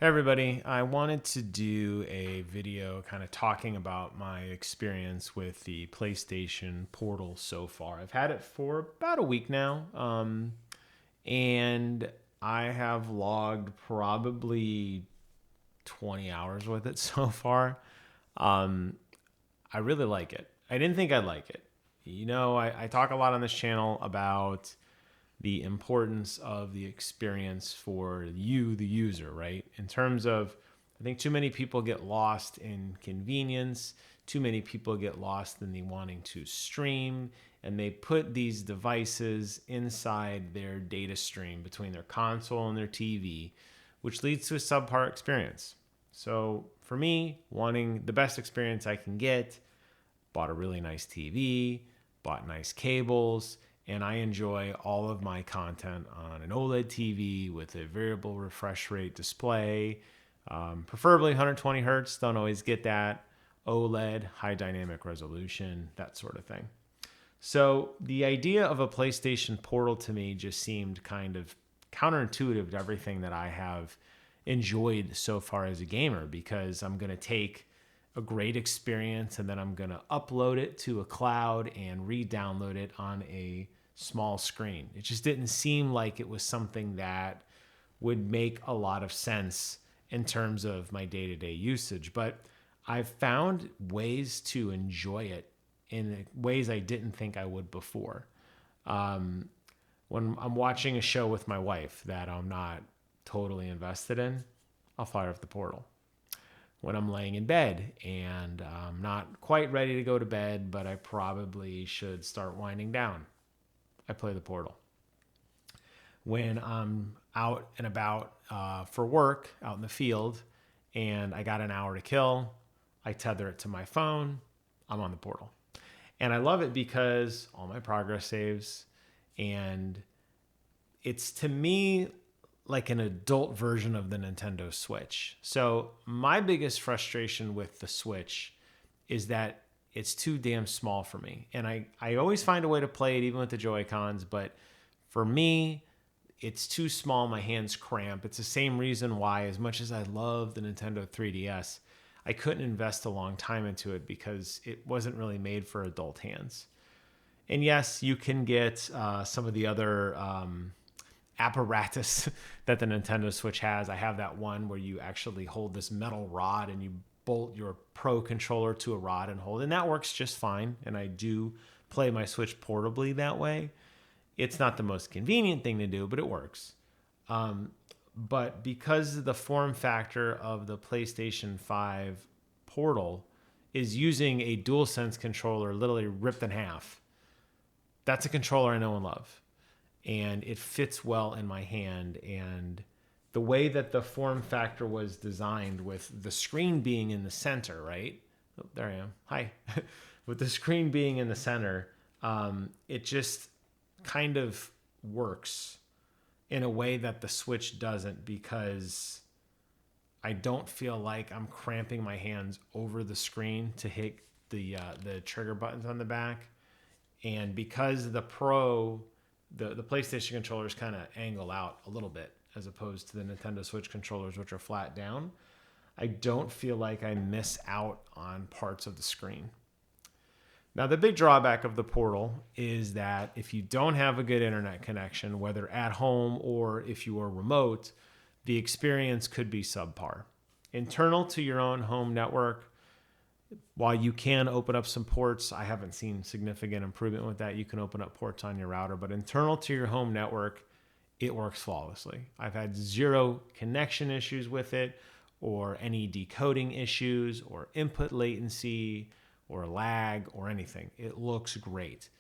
Hey everybody, I wanted to do a video kind of talking about my experience with the PlayStation Portal so far. I've had it for about a week now, and I have logged probably 20 hours with it so far. Um, I really like it. I didn't think I'd like it. I talk a lot on this channel about the importance of the experience for you, the user, right? In terms of, I think too many people get lost in convenience. Too many people get lost in the wanting to stream, and they put these devices inside their data stream between their console and their TV, which leads to a subpar experience. So for me, wanting the best experience I can get, bought a really nice TV, bought nice cables, and I enjoy all of my content on an OLED TV with a variable refresh rate display, preferably 120 hertz. Don't always get that. OLED, high dynamic resolution, that sort of thing. So the idea of a PlayStation Portal to me just seemed kind of counterintuitive to everything that I have enjoyed so far as a gamer, because I'm going to take a great experience and then I'm going to upload it to a cloud and re-download it on a small screen. It just didn't seem like it was something that would make a lot of sense in terms of my day-to-day usage. But I've found ways to enjoy it in ways I didn't think I would before. When I'm watching a show with my wife that I'm not totally invested in, I'll fire up the Portal. When I'm laying in bed and I'm not quite ready to go to bed, but I probably should start winding down, I play the Portal. When I'm out and about for work, out in the field, and I got an hour to kill, I tether it to my phone, I'm on the Portal. And I love it because all my progress saves, and it's, to me, like an adult version of the Nintendo Switch. So my biggest frustration with the Switch is that it's too damn small for me. And I always find a way to play it even with the Joy-Cons, but for me, it's too small. My hands cramp. It's the same reason why, as much as I love the Nintendo 3DS, I couldn't invest a long time into it because it wasn't really made for adult hands. And yes, you can get some of the other apparatus that the Nintendo Switch has. I have that one where you actually hold this metal rod and you bolt your Pro controller to a rod and hold, and that works just fine. And I do play my Switch portably that way. It's not the most convenient thing to do, but it works. But because the form factor of the PlayStation 5 Portal is using a DualSense controller literally ripped in half, that's a controller I know and love. And it fits well in my hand. And the way that the form factor was designed, with the screen being in the center, right? Oh, there I am. Hi. With the screen being in the center, it just kind of works in a way that the Switch doesn't, because I don't feel like I'm cramping my hands over the screen to hit the trigger buttons on the back. And because the PlayStation controllers kind of angle out a little bit as opposed to the Nintendo Switch controllers, which are flat down, I don't feel like I miss out on parts of the screen. Now, the big drawback of the Portal is that if you don't have a good internet connection, whether at home or if you are remote, the experience could be subpar. Internal to your own home network, while you can open up some ports, I haven't seen significant improvement with that. You can open up ports on your router, but internal to your home network, it works flawlessly. I've had zero connection issues with it, or any decoding issues, or input latency, or lag, or anything. It looks great.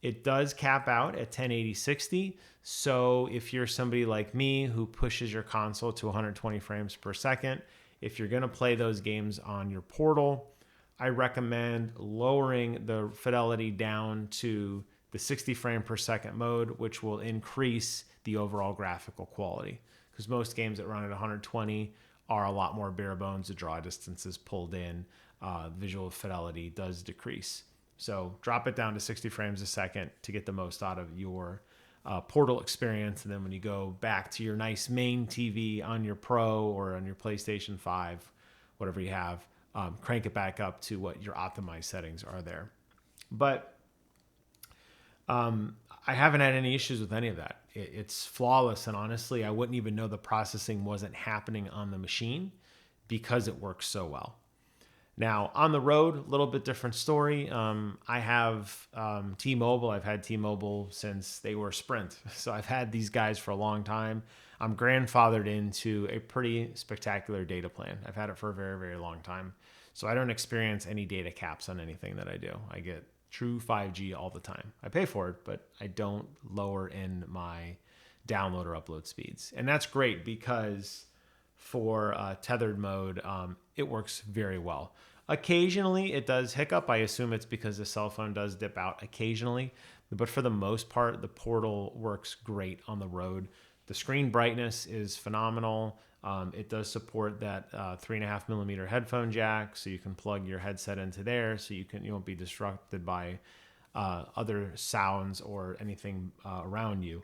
It does cap out at 1080-60. So if you're somebody like me who pushes your console to 120 frames per second, if you're going to play those games on your Portal, I recommend lowering the fidelity down to the 60 frame per second mode, which will increase the overall graphical quality. Because most games that run at 120 are a lot more bare bones. The draw distance is pulled in. Visual fidelity does decrease. So drop it down to 60 frames a second to get the most out of your Portal experience. And then when you go back to your nice main TV on your Pro or on your PlayStation 5, whatever you have, crank it back up to what your optimized settings are there. But I haven't had any issues with any of that. It's flawless. And honestly, I wouldn't even know the processing wasn't happening on the machine because it works so well. Now, on the road, a little bit different story. I have T-Mobile. I've had T-Mobile since they were Sprint. So I've had these guys for a long time. I'm grandfathered into a pretty spectacular data plan. I've had it for a very, very long time. So I don't experience any data caps on anything that I do. I get true 5G all the time. I pay for it, but I don't lower in my download or upload speeds. And that's great because for tethered mode, it works very well. Occasionally it does hiccup. I assume it's because the cell phone does dip out occasionally, but for the most part, the Portal works great on the road. The screen brightness is phenomenal. It does support that 3.5 millimeter headphone jack, so you can plug your headset into there, so you won't be disrupted by other sounds or anything around you.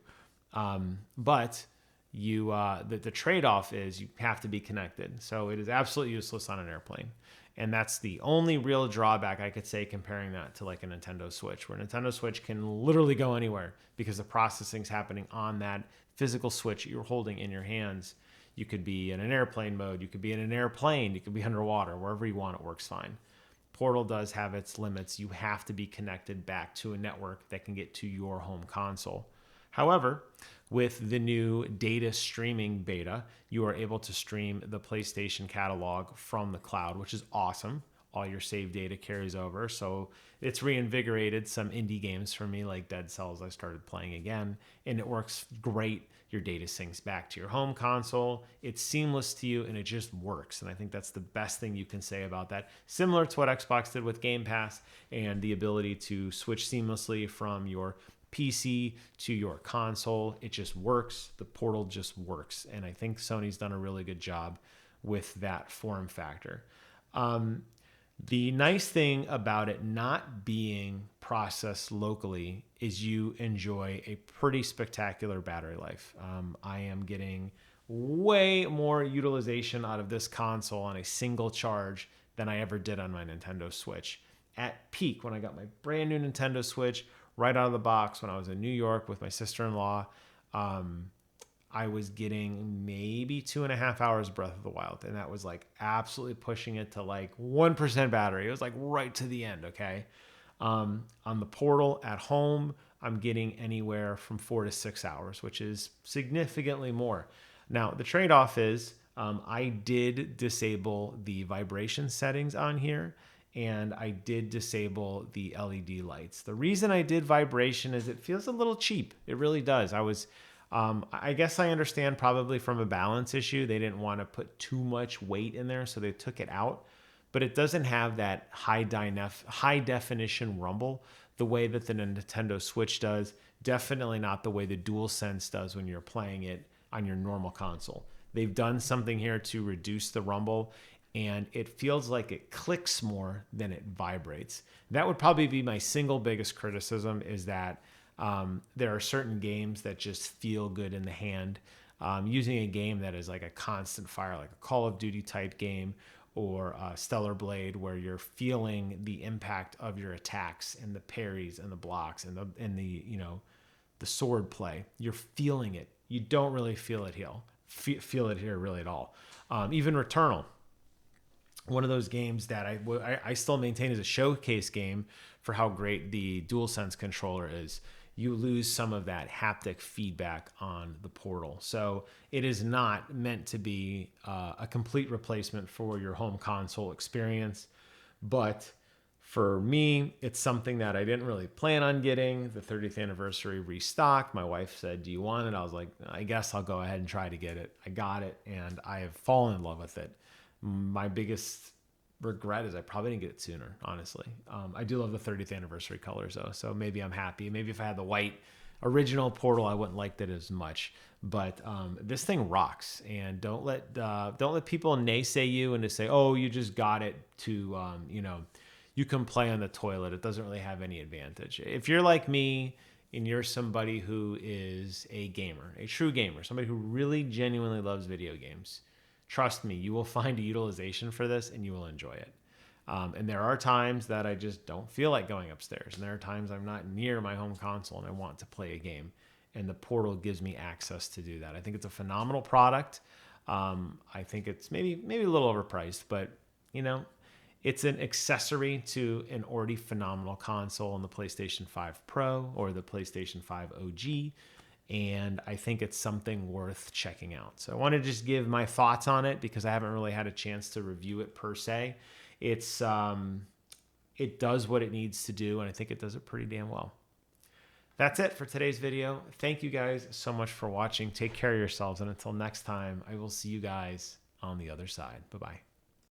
But the trade-off is you have to be connected. So it is absolutely useless on an airplane. And that's the only real drawback I could say comparing that to like a Nintendo Switch, where Nintendo Switch can literally go anywhere because the processing's happening on that physical Switch you're holding in your hands. You could be in an airplane mode. You could be in an airplane. You could be underwater. Wherever you want, it works fine. Portal does have its limits. You have to be connected back to a network that can get to your home console. However, with the new data streaming beta, you are able to stream the PlayStation catalog from the cloud, which is awesome. All your save data carries over. So it's reinvigorated some indie games for me, like Dead Cells. I started playing again, and it works great. Your data syncs back to your home console. It's seamless to you, and it just works. And I think that's the best thing you can say about that. Similar to what Xbox did with Game Pass and the ability to switch seamlessly from your PC to your console. It just works. The Portal just works. And I think Sony's done a really good job with that form factor. The nice thing about it not being processed locally is you enjoy a pretty spectacular battery life. I am getting way more utilization out of this console on a single charge than I ever did on my Nintendo Switch. At peak, when I got my brand new Nintendo Switch, right out of the box, when I was in New York with my sister-in-law, I was getting maybe 2.5 hours Breath of the Wild. And that was like absolutely pushing it to like 1% battery. It was like right to the end, okay? On the Portal at home, I'm getting anywhere from 4 to 6 hours, which is significantly more. Now, the trade-off is I did disable the vibration settings on here, and I did disable the LED lights. The reason I did vibration is it feels a little cheap. It really does. I guess I understand probably from a balance issue, they didn't want to put too much weight in there, so they took it out. But it doesn't have that high definition rumble the way that the Nintendo Switch does. Definitely not the way the DualSense does when you're playing it on your normal console. They've done something here to reduce the rumble, and it feels like it clicks more than it vibrates. That would probably be my single biggest criticism, is that there are certain games that just feel good in the hand. Using a game that is like a constant fire, like a Call of Duty type game, or Stellar Blade, where you're feeling the impact of your attacks and the parries and the blocks and the sword play. You're feeling it. You don't really feel it here really at all. Even Returnal, one of those games that I still maintain is a showcase game for how great the DualSense controller is. You lose some of that haptic feedback on the Portal. So it is not meant to be a complete replacement for your home console experience. But for me, it's something that I didn't really plan on getting. The 30th anniversary restocked. My wife said, "Do you want it?" I was like, "I guess I'll go ahead and try to get it." I got it, and I have fallen in love with it. My biggest regret is I probably didn't get it sooner, honestly. I do love the 30th anniversary colors though, so maybe I'm happy. Maybe if I had the white original Portal, I wouldn't like it as much. But this thing rocks, and don't let people naysay you and to say, "Oh, you just got it to you can play on the toilet." It doesn't really have any advantage. If you're like me and you're somebody who is a gamer, a true gamer, somebody who really genuinely loves video games, trust me, you will find a utilization for this and you will enjoy it. And there are times that I just don't feel like going upstairs. And there are times I'm not near my home console and I want to play a game. And the Portal gives me access to do that. I think it's a phenomenal product. I think it's maybe a little overpriced, but it's an accessory to an already phenomenal console on the PlayStation 5 Pro or the PlayStation 5 OG. And I think it's something worth checking out. So I want to just give my thoughts on it because I haven't really had a chance to review it per se. It does what it needs to do, and I think it does it pretty damn well. That's it for today's video. Thank you guys so much for watching. Take care of yourselves, and until next time, I will see you guys on the other side. Bye-bye.